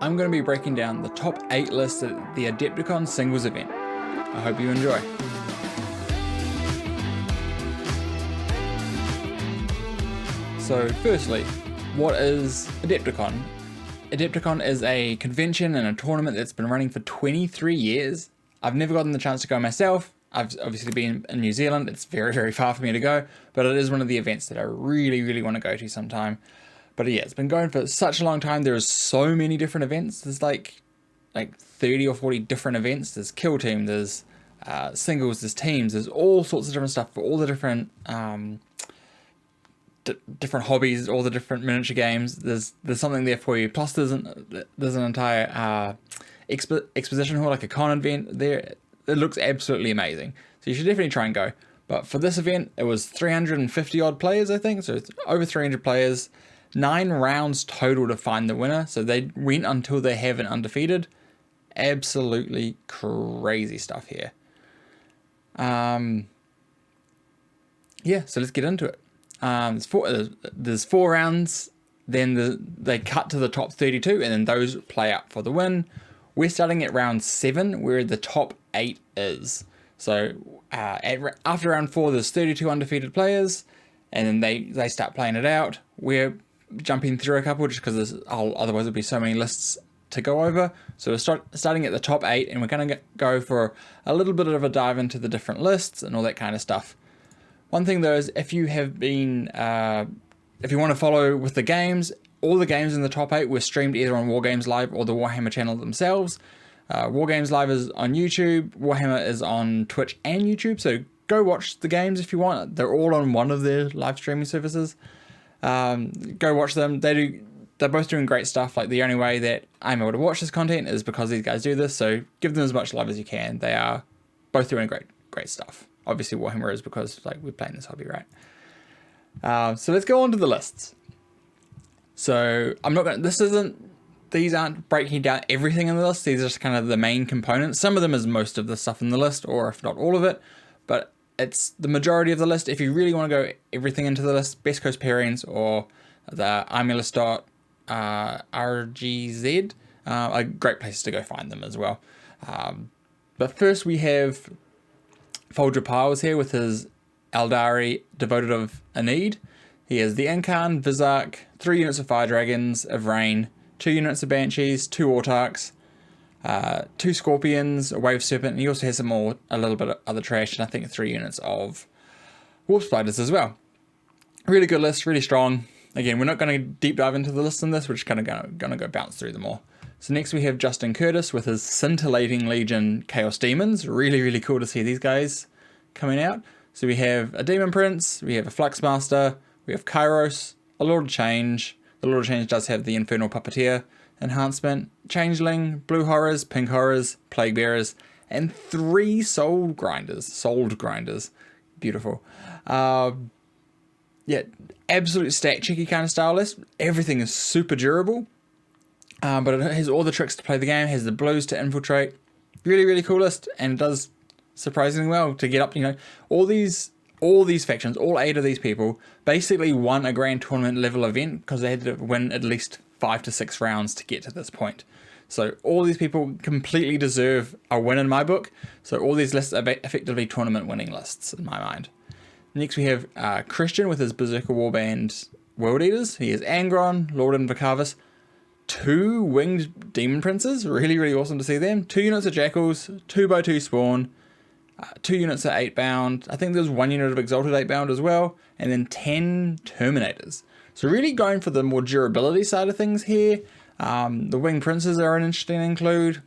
I'm going to be breaking down the top 8 lists at the Adepticon singles event. I hope you enjoy. So firstly, what is Adepticon? Adepticon is a convention and a tournament that's been running for 23 years. I've never gotten the chance to go myself. I've obviously been in New Zealand. It's very, very far for me to go, but it is one of the events that I really, really want to go to sometime. But yeah, it's been going for such a long time. There are so many different events. There's like 30 or 40 different events. There's kill team, there's singles, there's teams, there's all sorts of different stuff for all the different different hobbies, all the different miniature games. There's something there for you. Plus there's an entire exposition hall, like a con event there. It looks absolutely amazing. So you should definitely try and go. But for this event, it was 350 odd players, I think. So it's over 300 players. 9 rounds total to find the winner. So they went until they have an undefeated. Absolutely crazy stuff here. Yeah, so let's get into it. There's 4 rounds. Then they cut to the top 32, and then those play out for the win. We're starting at round 7, where the top 8 is. So after round 4, there's 32 undefeated players, and then they start playing it out. We're jumping through a couple just because otherwise there'll be so many lists to go over. So we're starting at the top 8, and we're going to go for a little bit of a dive into the different lists and all that kind of stuff. One thing though is if you have been, if you want to follow with the games, all the games in the top 8 were streamed either on Wargames Live or the Warhammer channel themselves. Wargames Live is on YouTube, Warhammer is on Twitch and YouTube, so go watch the games if you want. They're all on one of their live streaming services. Go watch them. They're both doing great stuff. Like, the only way that I'm able to watch this content is because these guys do this, so give them as much love as you can. They are both doing great stuff. Obviously Warhammer is because we're playing this hobby, right? So let's go on to the lists. So these aren't breaking down everything in the list. These are just kind of the main components. Some of them is most of the stuff in the list, or if not all of it, but it's the majority of the list. If you really want to go everything into the list, Best Coast Pairings or the Armulus.rgz are great places to go find them as well. But first we have Folger Piles here with his Eldari, Devoted of Aneed. He has the Incarn, Vizark, 3 units of Fire Dragons of Rain, 2 units of Banshees, 2 Autarchs, 2 Scorpions, a Wave Serpent, and he also has a little bit of other trash, and I think 3 units of Wolf Spiders as well. Really good list, really strong. Again, we're not going to deep dive into the list in this, we're just kind of going to go bounce through them all. So next we have Justin Curtis with his Scintillating Legion Chaos Demons. Really, really cool to see these guys coming out. So we have a Demon Prince, we have a Fluxmaster, we have Kairos, a Lord of Change. The Lord of Change does have the Infernal Puppeteer enhancement, Changeling, Blue Horrors, Pink Horrors, Plague Bearers, and 3 Souled Grinders. Beautiful. Yeah, absolute stat checky kind of style list. Everything is super durable, but it has all the tricks to play the game. It has the blues to infiltrate. Really, really cool list, and it does surprisingly well to get up. All these factions, all 8 of these people, basically won a grand tournament level event because they had to win at least 5 to 6 rounds to get to this point. So all these people completely deserve a win in my book. So all these lists are effectively tournament winning lists in my mind. Next we have Christian with his Berserker Warband World Eaters. He has Angron, Lord Invicavus, 2 Winged Demon Princes. Really, really awesome to see them. 2 units of Jackals, 2x2 Spawn, 2 units of 8-bound. I think there's 1 unit of Exalted 8-bound as well. And then 10 Terminators. So really going for the more durability side of things here. The Winged Princes are an interesting include.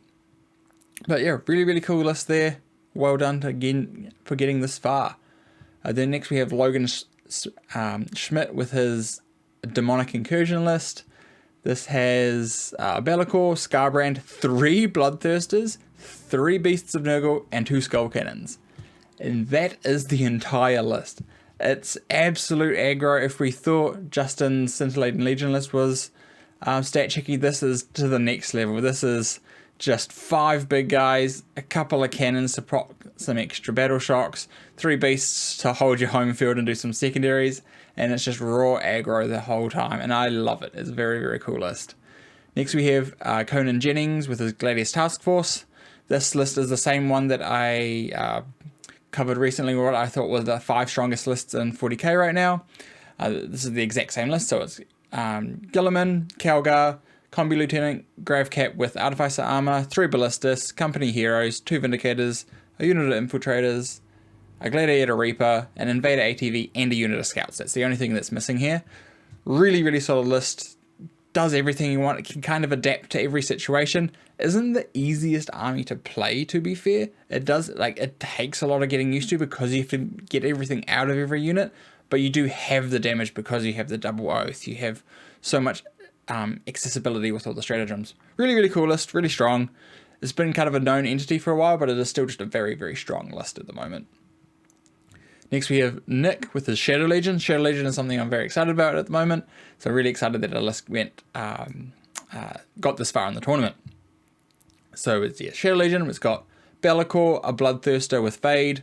But yeah, really, really cool list there. Well done again for getting this far. Then next we have Logan Schmidt with his Demonic Incursion list. This has Be'lakor, Scarbrand, 3 Bloodthirsters, 3 Beasts of Nurgle, and 2 Skull Cannons. And that is the entire list. It's absolute aggro. If we thought Justin's Scintillating Legion list was stat checky, this is to the next level. This is just 5 big guys, a couple of cannons to proc some extra battle shocks, 3 beasts to hold your home field and do some secondaries, and it's just raw aggro the whole time, and I love it. It's a very, very cool list. Next we have Conan Jennings with his Gladius Task Force. This list is the same one that I covered recently, what I thought was the 5 strongest lists in 40k right now. This is the exact same list, so it's Gilliman, Calgar, Combi Lieutenant, Gravecap with Artificer Armor, 3 Ballistas, Company Heroes, 2 Vindicators, a unit of Infiltrators, a Gladiator Reaper, an Invader ATV, and a unit of Scouts. That's the only thing that's missing here. Really, really solid list. Does everything you want. It can kind of adapt to every situation. Isn't the easiest army to play, to be fair. It does, like, it takes a lot of getting used to because you have to get everything out of every unit, but you do have the damage because you have the double oath. You have so much accessibility with all the stratagems. Really, really cool list, really strong. It's been kind of a known entity for a while, but it is still just a very, very strong list at the moment. Next we have Nick with his Shadow Legion. Shadow Legion is something I'm very excited about at the moment. So really excited that a list went got this far in the tournament. So it's Shadow Legion. It's got Be'lakor, a Bloodthirster with Fade,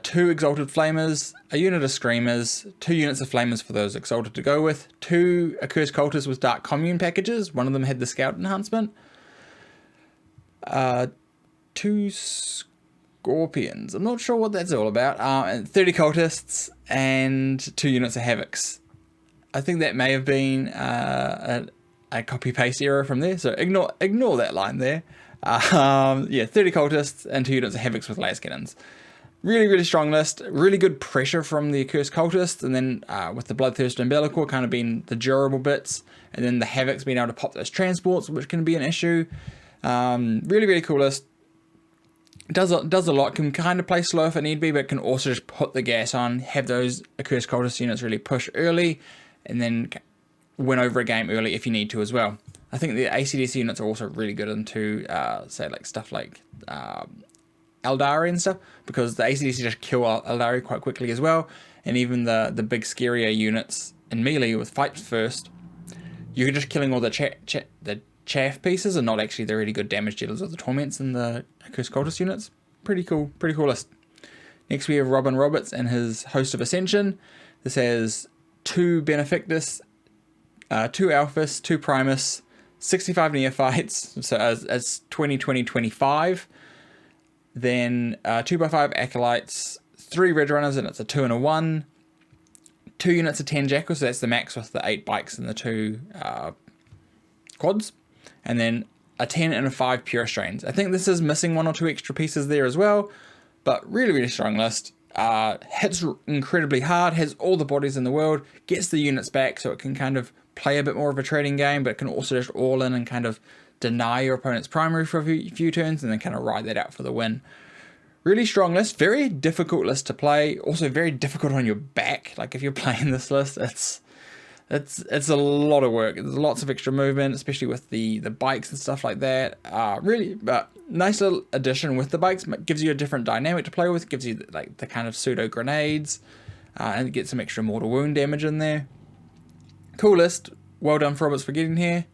2 Exalted Flamers, a unit of Screamers, 2 units of Flamers for those Exalted to go with, 2 Accursed Cultists with Dark Commune packages. One of them had the Scout enhancement. 2 Scorpions. I'm not sure what that's all about. And 30 Cultists and 2 units of Havocs. I think that may have been a copy-paste error from there, so ignore that line there. 30 Cultists and 2 units of Havocs with Las Cannons. Really, really strong list. Really good pressure from the Accursed Cultists, and then with the Bloodthirster and Be'lakor kind of being the durable bits, and then the Havocs being able to pop those transports, which can be an issue. Really, really cool list. Does a lot, can kind of play slow if it need be, but can also just put the gas on, have those Accursed Cultist units really push early, and then win over a game early if you need to as well. I think the ACDC units are also really good into, say, like stuff like Eldari and stuff, because the ACDC just kill Eldari quite quickly as well, and even the big scarier units in melee with Fight First, you're just killing all the chaff pieces and not actually the really good damage dealers of the Torments and the Accursed Cultist units. Pretty cool list. Next we have Robin Roberts and his Host of Ascension. This has 2 Benefactus, 2 Alphas, 2 Primus, 65 Neophytes, so as 20-20-25. Then 2x5 Acolytes, 3 Red Runners, and it's a 2 and a 1. 2 units of 10 Jackals, so that's the max with the 8 bikes and the 2 quads. And then a 10 and a 5 Pure Strains. I think this is missing 1 or 2 extra pieces there as well, but really, really strong list. Hits incredibly hard, has all the bodies in the world, gets the units back so it can kind of play a bit more of a trading game, but it can also just all in and kind of deny your opponent's primary for a few turns and then kind of ride that out for the win. Really strong list, very difficult list to play, also very difficult on your back. Like if you're playing this list, it's a lot of work. There's lots of extra movement, especially with the bikes and stuff like that. Really, but nice little addition with the bikes. Gives you a different dynamic to play with. Gives you like the kind of pseudo grenades, and get some extra mortal wound damage in there. Cool list. Well done for Roberts for getting here.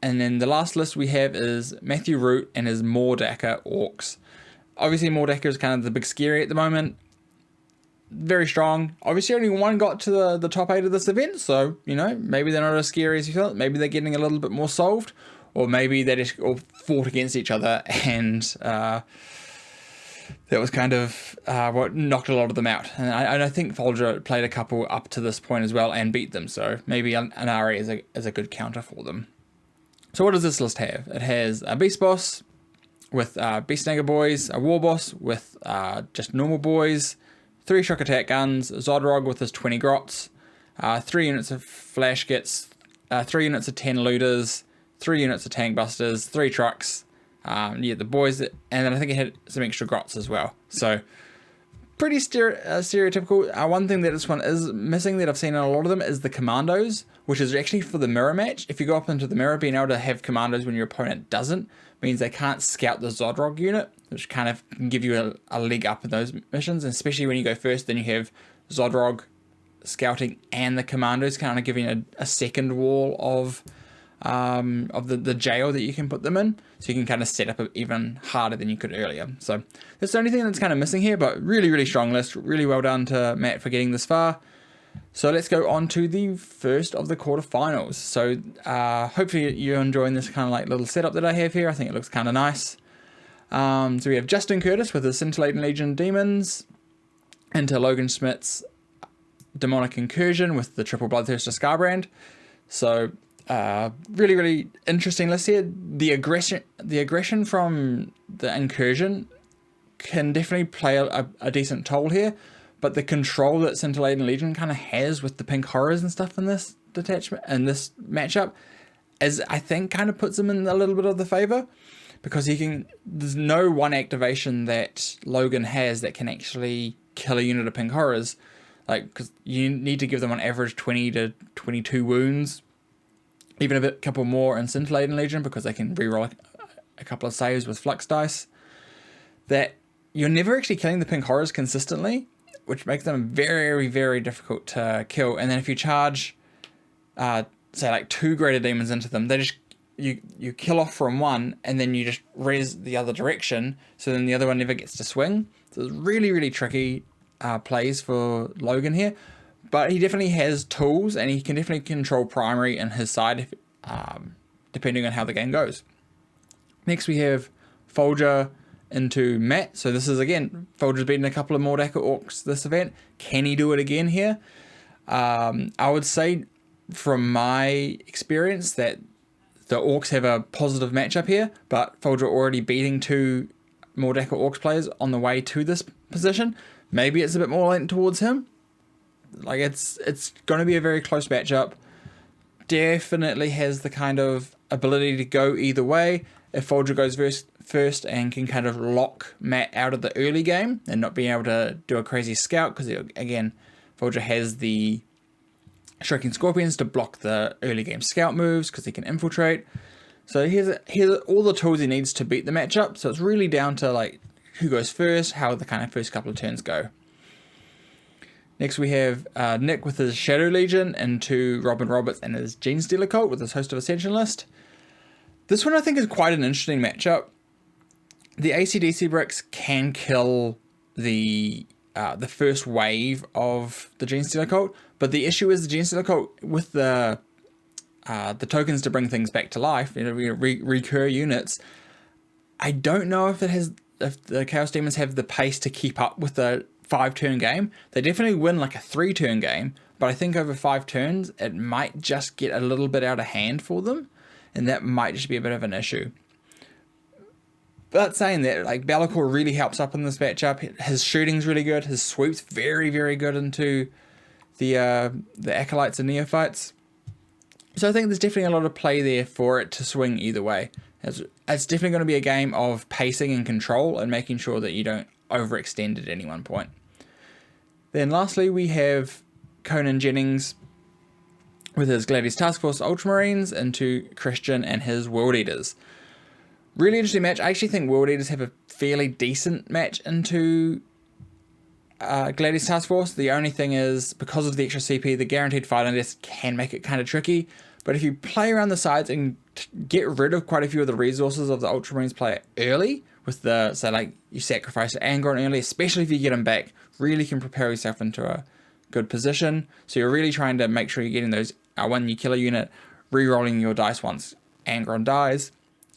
And then the last list we have is Matthew Root and his Mordaka Orcs. Obviously, Mordaka is kind of the big scary at the moment. Very strong. Obviously, only one got to the top 8 of this event, so, you know, maybe they're not as scary as you thought. Maybe they're getting a little bit more solved, or maybe they just all fought against each other, and that was kind of what knocked a lot of them out. And I think Folger played a couple up to this point as well and beat them, so maybe Anari is a good counter for them. So what does this list have? It has a Beast Boss with Beast Snagger Boys, a War Boss with just normal boys, 3 shock attack guns, Zodrog with his 20 grots, 3 units of flash kits, 3 units of 10 looters, 3 units of tank busters, 3 trucks, the boys, and then I think it had some extra grots as well. So pretty stereotypical. One thing that this one is missing that I've seen in a lot of them is the commandos, which is actually for the mirror match. If you go up into the mirror, being able to have commandos when your opponent doesn't means they can't scout the Zodrog unit, which kind of can give you a leg up in those missions, and especially when you go first, then you have Zodrog scouting and the commandos kind of giving a second wall of the jail that you can put them in, so you can kind of set up even harder than you could earlier. So that's the only thing that's kind of missing here, but really, really strong list. Really well done to Matt for getting this far. So let's go on to the first of the quarterfinals. So hopefully you're enjoying this kind of like little setup that I have here. I think it looks kind of nice. So we have Justin Curtis with his Scintillating Legion Demons into Logan Schmidt's Demonic Incursion with the triple Bloodthirster Scarbrand. So really, really interesting list here. The aggression from the Incursion can definitely play a decent toll here. But the control that Scintillating Legion kind of has with the pink horrors and stuff in this detachment and this matchup is, I think, kind of puts him in a little bit of the favor, because there's no one activation that Logan has that can actually kill a unit of pink horrors, like, because you need to give them on average 20 to 22 wounds, even a couple more in Scintillating Legion, because they can reroll a couple of saves with flux dice. That you're never actually killing the pink horrors consistently, which makes them very, very difficult to kill. And then if you charge, say like 2 greater demons into them, they just you kill off from one, and then you just res the other direction, so then the other one never gets to swing. So it's really, really tricky plays for Logan here. But he definitely has tools, and he can definitely control primary in his side, depending on how the game goes. Next we have Folger into Matt. So this is, again, Folger's beaten a couple of Mordaka Orcs this event. Can he do it again here? I would say, from my experience, that the Orcs have a positive matchup here, but Folger already beating 2 Mordaka Orcs players on the way to this position. Maybe it's a bit more lent towards him. Like, it's going to be a very close matchup. Definitely has the kind of ability to go either way. If Folger goes first and can kind of lock Matt out of the early game and not being able to do a crazy scout, because again, Folger has the Shrieking Scorpions to block the early game scout moves because he can infiltrate. So here's all the tools he needs to beat the matchup. So it's really down to like who goes first, how the kind of first couple of turns go. Next we have Nick with his Shadow Legion into Robin Roberts and his Gene Stealer Cult with his Host of Ascension list. This one I think is quite an interesting matchup. The AC/DC bricks can kill the first wave of the Gene Stealer Cult, but the issue is the Gene Stealer Cult with the tokens to bring things back to life, recur units. I don't know if the Chaos Demons have the pace to keep up with the 5-turn game. They definitely win like a 3-turn game, but I think over 5 turns it might just get a little bit out of hand for them, and that might just be a bit of an issue. But saying that, like, Be'lakor really helps up in this matchup. His shooting's really good. His sweep's very, very good into the Acolytes and Neophytes. So I think there's definitely a lot of play there for it to swing either way. It's definitely going to be a game of pacing and control and making sure that you don't overextend at any one point. Then lastly, we have Conan Jennings with his Gladius Task Force Ultramarines into Christian and his World Eaters. Really interesting match. I actually think World Eaters have a fairly decent match into Gladius Task Force. The only thing is, because of the extra CP, the guaranteed fight on this can make it kind of tricky. But if you play around the sides and get rid of quite a few of the resources of the Ultramarines player early, with the, so like you sacrifice Angron early, especially if you get him back, really can prepare yourself into a good position. So you're really trying to make sure you're getting those, when you kill a unit, re-rolling your dice once Angron dies,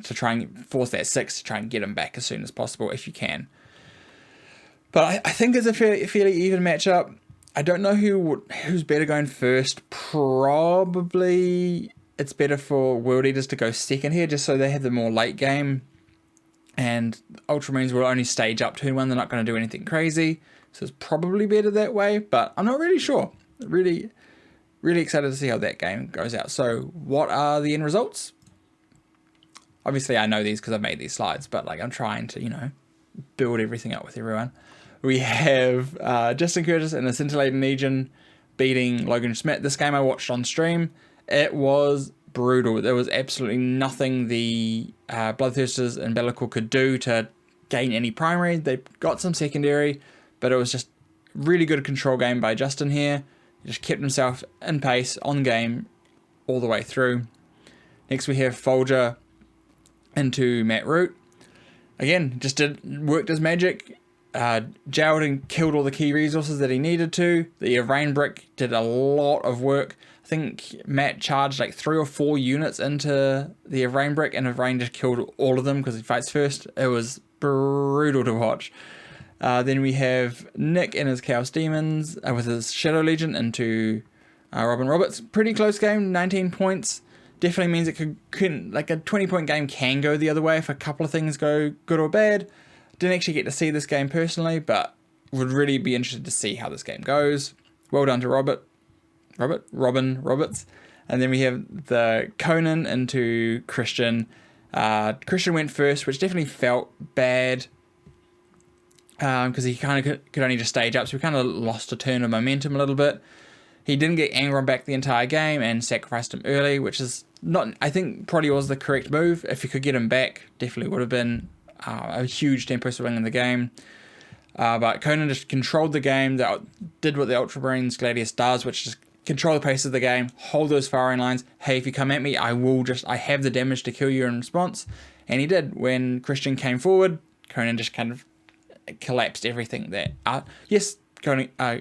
to try and force that 6 to try and get him back as soon as possible if you can. But I think it's a fairly even matchup. I don't know who's better going first. Probably it's better for World Eaters to go second here, just so they have the more late game. And Ultramarines will only stage up turn 1. They're not going to do anything crazy. So it's probably better that way, but I'm not really sure. Really, really excited to see how that game goes out. So what are the end results? Obviously, I know these because I've made these slides, but like I'm trying to, build everything up with everyone. We have Justin Curtis and the Scintillating Legion beating Logan Schmidt. This game I watched on stream. It was brutal. There was absolutely nothing the Bloodthirsters and Be'lakor could do to gain any primary. They got some secondary, but it was just really good control game by Justin here. He just kept himself in pace, on game, all the way through. Next we have Folger into Matt Root. Again, worked his magic. jailed and killed all the key resources that he needed to. The rain brick did a lot of work. I think Matt charged like 3 or 4 units into the rain brick, and Rain just killed all of them because he fights first. It was brutal to watch. Then we have Nick and his Chaos Demons with his Shadow Legion into Robin Roberts. Pretty close game, 19 points. Definitely means it could like a 20-point game can go the other way if a couple of things go good or bad. Didn't actually get to see this game personally, but would really be interested to see how this game goes. Well done to Robin Roberts. And then we have the Conan into Christian. Christian went first, which definitely felt bad because he kind of could only just stage up, so we kind of lost a turn of momentum a little bit. He didn't get Angron back the entire game and sacrificed him early, which is not, I think, probably was the correct move. If you could get him back, definitely would have been a huge tempo swing in the game. But Conan just controlled the game, did what the Ultramarines Gladius does, which is control the pace of the game, hold those firing lines. Hey, if you come at me, I have the damage to kill you in response. And he did. When Christian came forward, Conan just kind of collapsed everything there.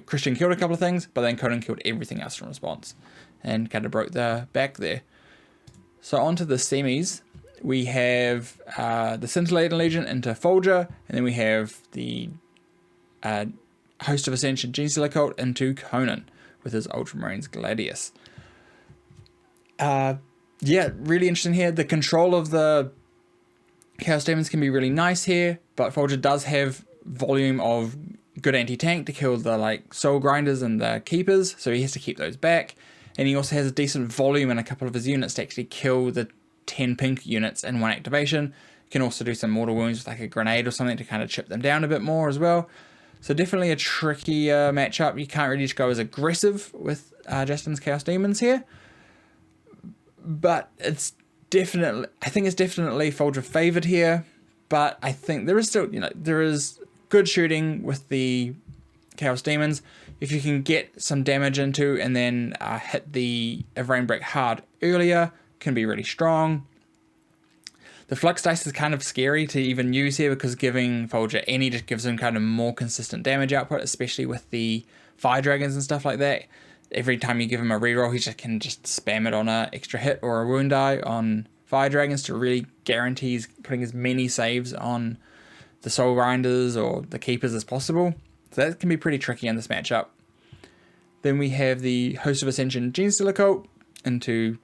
Christian killed a couple of things, but then Conan killed everything else in response and kind of broke the back there. So on to the semis. We have the Scintillating Legion into Folger, and then we have the Host of Ascension Genestealer Cult into Conan with his Ultramarines Gladius. Really interesting here. The control of the Chaos Demons can be really nice here, but Folger does have volume of good anti-tank to kill the soul grinders and the keepers, so he has to keep those back. And he also has a decent volume in a couple of his units to actually kill the 10 pink units in one activation. You can also do some mortal wounds with a grenade or something to kind of chip them down a bit more as well. So definitely a tricky matchup. You can't really just go as aggressive with Justin's Chaos Demons here. But I think it's definitely Folger favored here. But I think there is still, there is good shooting with the Chaos Demons. If you can get some damage into and then hit the Rain Brick hard earlier, can be really strong. The Flux Dice is kind of scary to even use here because giving Folger any just gives him kind of more consistent damage output, especially with the Fire Dragons and stuff like that. Every time you give him a reroll, he can just spam it on an extra hit or a wound die on Fire Dragons to really guarantee he's putting as many saves on the Soul Grinders or the Keepers as possible. So that can be pretty tricky in this matchup. Then we have the Host of Ascension Genestealer Cult into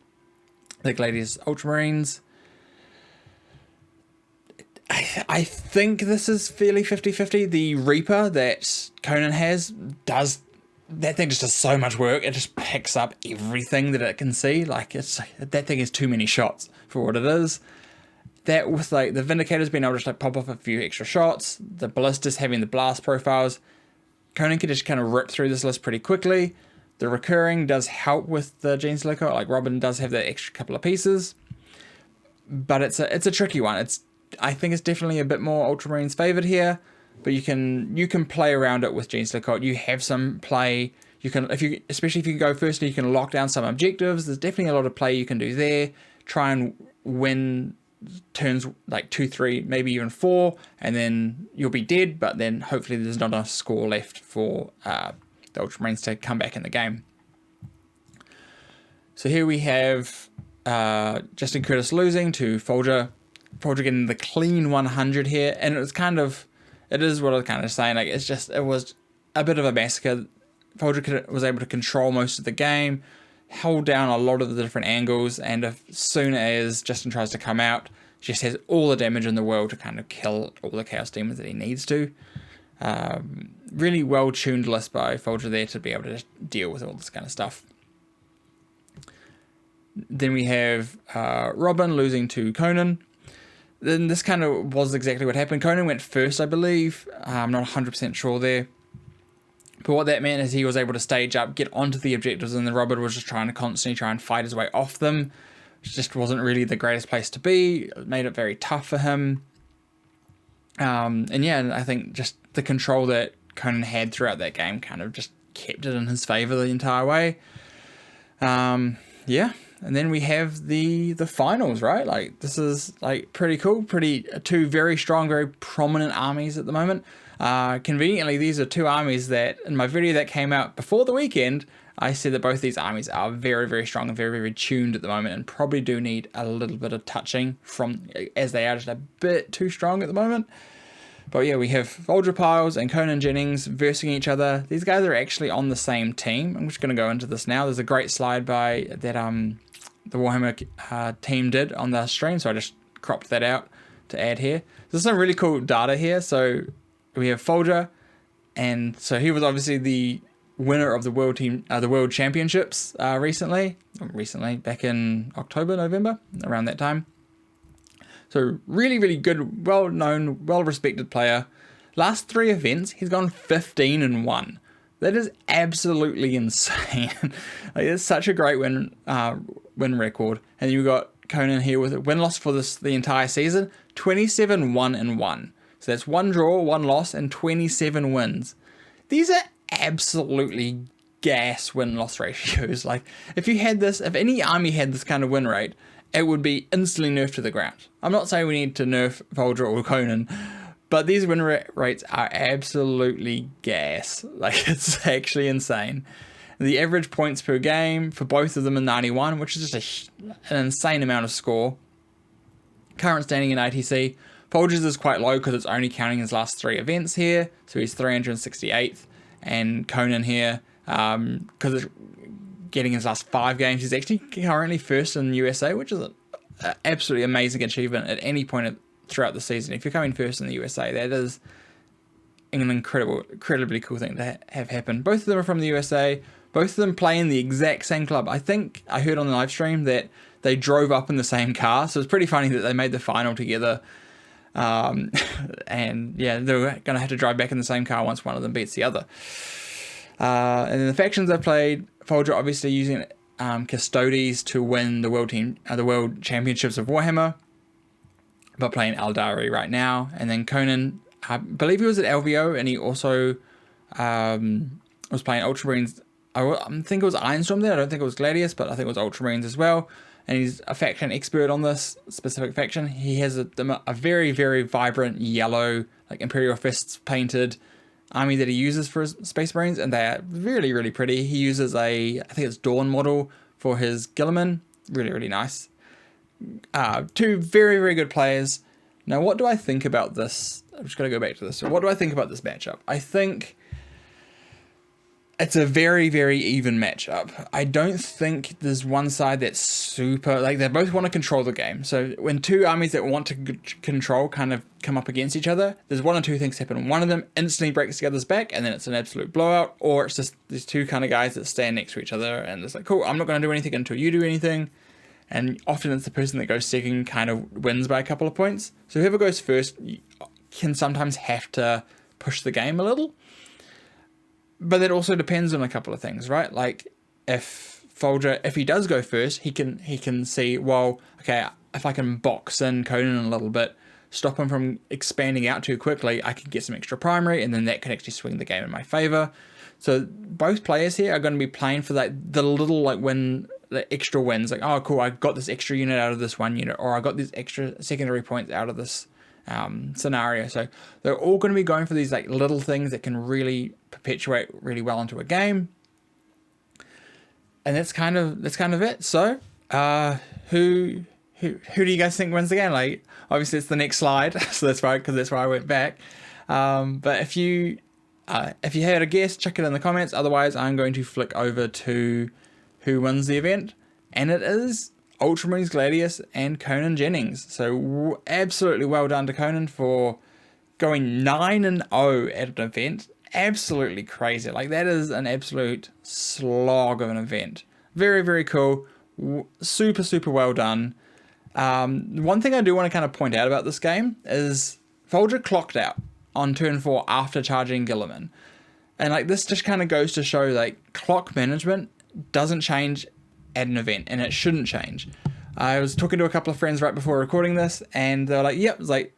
the Gladius Ultramarines. I think this is fairly 50-50. The Reaper that Conan has that thing just does so much work. It just picks up everything that it can see. That thing is too many shots for what it is. That with the Vindicators being able to just pop off a few extra shots, the Ballistas having the blast profiles, Conan can just kind of rip through this list pretty quickly. The recurring does help with the Genestealer Cult. Robin does have that extra couple of pieces, but it's a tricky one. I think it's definitely a bit more Ultramarines favored here, but you can play around it with Genestealer Cult. You have some play. You can especially if you can go first, you can lock down some objectives. There's definitely a lot of play you can do there. Try and win turns 2, 3, maybe even 4, and then you'll be dead, but then hopefully there's not a score left for the Ultramarines to come back in the game. So here we have Justin Curtis losing to Folger. Folger getting the clean 100 here, and it is what I was kind of saying, it was a bit of a massacre. Folger was able to control most of the game, held down a lot of the different angles, and as soon as Justin tries to come out, just has all the damage in the world to kind of kill all the Chaos Demons that he needs to. Really well-tuned list by Folger there to be able to just deal with all this kind of stuff. Then we have Robin losing to Conan. Then this kind of was exactly what happened. Conan went first, I believe. I'm not 100% sure there. But what that meant is he was able to stage up, get onto the objectives, and the Robin was just trying to constantly try and fight his way off them. Which just wasn't really the greatest place to be. It made it very tough for him. I think just the control that Conan had throughout that game kind of just kept it in his favour the entire way. And then we have the finals, right? Like, this is like pretty cool. Two very strong, very prominent armies at the moment. Conveniently, these are two armies that in my video that came out before the weekend, I said that both these armies are very, very strong and very, very tuned at the moment, and probably do need a little bit of touching as they are just a bit too strong at the moment. But yeah, we have Folger Piles and Conan Jennings versing each other. These guys are actually on the same team. I'm just going to go into this now. There's a great slide by that the Warhammer team did on the stream, so I just cropped that out to add here. There's some really cool data here. So we have Folger, and so he was obviously the winner of the world championships recently, back in October, November, around that time. So really, really good, well-known, well-respected player. Last 3 events, he's gone 15-1. That is absolutely insane. Like, it's such a great win record. And you've got Conan here with a win-loss for the entire season, 27-1-1. So that's 1 draw, 1 loss, and 27 wins. These are absolutely gas win-loss ratios. Like, if any army had this kind of win rate, it would be instantly nerfed to the ground. I'm not saying we need to nerf Folger or Conan, but these win rates are absolutely gas. Like, it's actually insane. The average points per game for both of them are 91, which is just an insane amount of score. Current standing in ITC, Folger's is quite low because it's only counting his last 3 events here, so he's 368th, and Conan here, because it's getting his last 5 games, he's actually currently first in the USA, which is an absolutely amazing achievement at any point throughout the season. If you're coming first in the USA, that is an incredibly cool thing to have happen. Both of them are from the USA. Both of them play in the exact same club. I think I heard on the live stream that they drove up in the same car, so it's pretty funny that they made the final together. And yeah, they're going to have to drive back in the same car once one of them beats the other. And then the factions I've played, Folger obviously using Custodes to win the world championships of Warhammer, but playing Eldari right now. And then Conan, I believe he was at LVO, and he also was playing Ultramarines. I think it was Ironstorm there. I don't think it was Gladius, but I think it was Ultramarines as well. And he's a faction expert on this specific faction. He has a very, very vibrant yellow, like Imperial Fists painted army that he uses for his Space Marines, and they are really, really pretty. He uses I think it's Dawn model for his Guilliman. Really, really nice. 2 very, very good players. Now, what do I think about this? I'm just going to go back to this. So what do I think about this matchup? I think it's a very, very even matchup. I don't think there's one side that's super, like, they both want to control the game. So when 2 armies that want to control kind of come up against each other, there's 1 or 2 things happen. One of them instantly breaks the other's back, and then it's an absolute blowout, or it's just these 2 kind of guys that stand next to each other, and it's like, cool, I'm not going to do anything until you do anything. And often it's the person that goes second kind of wins by a couple of points. So whoever goes first can sometimes have to push the game a little. But that also depends on a couple of things, right? Like, if Folger, if he does go first, he can see, well, okay, if I can box in Conan a little bit, stop him from expanding out too quickly, I can get some extra primary, and then that can actually swing the game in my favor. So both players here are going to be playing for the little, like, the extra wins, like, oh cool, I got this extra unit out of this 1 unit, or I got these extra secondary points out of this scenario. So they're all going to be going for these, like, little things that can really perpetuate really well into a game. And that's kind of it. So who do you guys think wins the game? Like, obviously it's the next slide, so that's why I went back. But if you had a guess, check it in the comments. Otherwise, I'm going to flick over to who wins the event, and it is Ultramarines Gladius and Conan Jennings. So absolutely well done to Conan for going 9-0 at an event. Absolutely crazy. Like, that is an absolute slog of an event. Very, very cool. Super, super well done. One thing I do want to kind of point out about this game is Folger clocked out on turn 4 after charging Guilliman. And, like, this just kind of goes to show, like, clock management doesn't change at an event, and it shouldn't change. I was talking to a couple of friends right before recording this, and they were like, yep, like,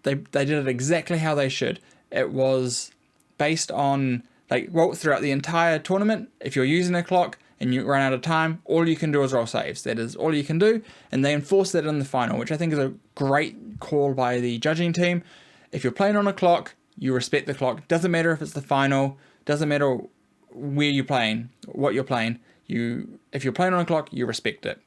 they did it exactly how they should. It was based on, like, well, throughout the entire tournament, if you're using a clock and you run out of time, all you can do is roll saves. That is all you can do, and they enforce that in the final, which I think is a great call by the judging team. If you're playing on a clock, you respect the clock. Doesn't matter if it's the final, doesn't matter where you're playing, what you're playing. If you're playing on a clock, you respect it.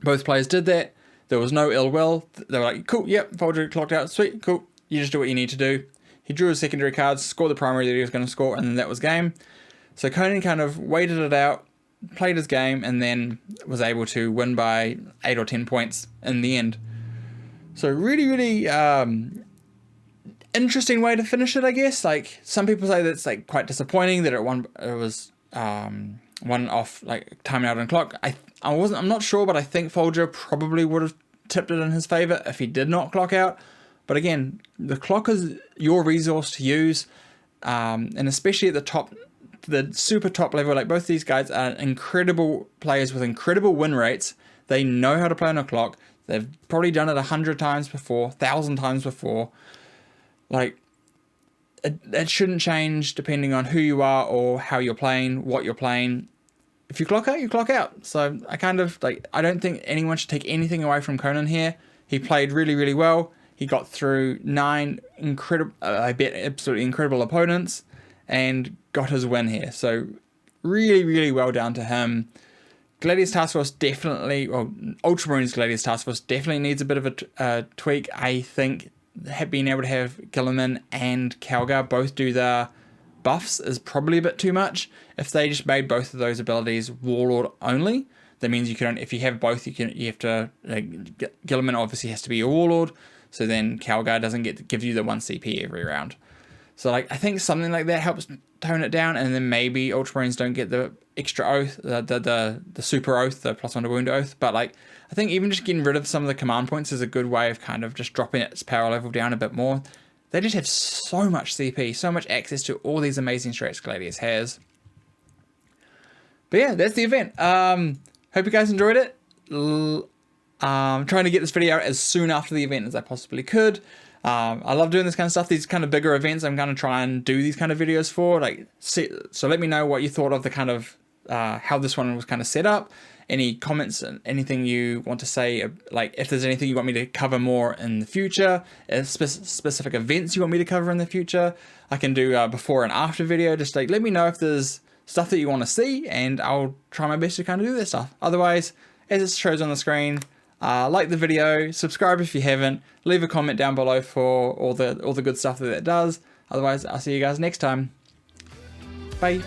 Both players did that. There was no ill will. They were like, cool, yep, Folger clocked out, sweet, cool. You just do what you need to do. He drew his secondary cards, scored the primary that he was going to score, and then that was game. So Conan kind of waited it out, played his game, and then was able to win by 8 or 10 points in the end. So really, really interesting way to finish it, I guess. Like, some people say that's like quite disappointing that it was one off, like timing out on clock. I'm not sure, but I think Folger probably would have tipped it in his favor if he did not clock out. But again, the clock is your resource to use, and especially at the super top level. Like, both these guys are incredible players with incredible win rates. They know how to play on a clock. They've probably done it 100 times before, 1,000 times before. Like, it shouldn't change depending on who you are or how you're playing, what you're playing. If you clock out, you clock out. So I don't think anyone should take anything away from Conan here. He played really, really well. He got through 9 absolutely incredible opponents and got his win here. So really, really well done to him. Gladius Task Force definitely, Ultramarines Gladius Task Force definitely needs a bit of a tweak. I think being able to have Gilliman and Calgar both do the buffs is probably a bit too much. If they just made both of those abilities Warlord only, that means you can, if you have both, you have to, Gilliman obviously has to be a Warlord, so then Calgar doesn't give you the 1 CP every round. So I think something like that helps tone it down, and then maybe Ultramarines don't get the extra oath, the super oath, the +1 to wound oath. But I think even just getting rid of some of the command points is a good way of kind of just dropping its power level down a bit more. They just have so much CP, so much access to all these amazing strats Gladius has. But yeah, that's the event. Hope you guys enjoyed it. I'm trying to get this video out as soon after the event as I possibly could. I love doing this kind of stuff. These kind of bigger events, I'm going to try and do these kind of videos for. So let me know what you thought of the kind of how this one was kind of set up. Any comments and anything you want to say, like if there's anything you want me to cover more in the future, specific events you want me to cover in the future, I can do before and after video. Just let me know if there's stuff that you want to see, and I'll try my best to kind of do that stuff. Otherwise, as it shows on the screen, like the video, subscribe if you haven't, leave a comment down below for all the good stuff that it does. Otherwise, I'll see you guys next time. Bye.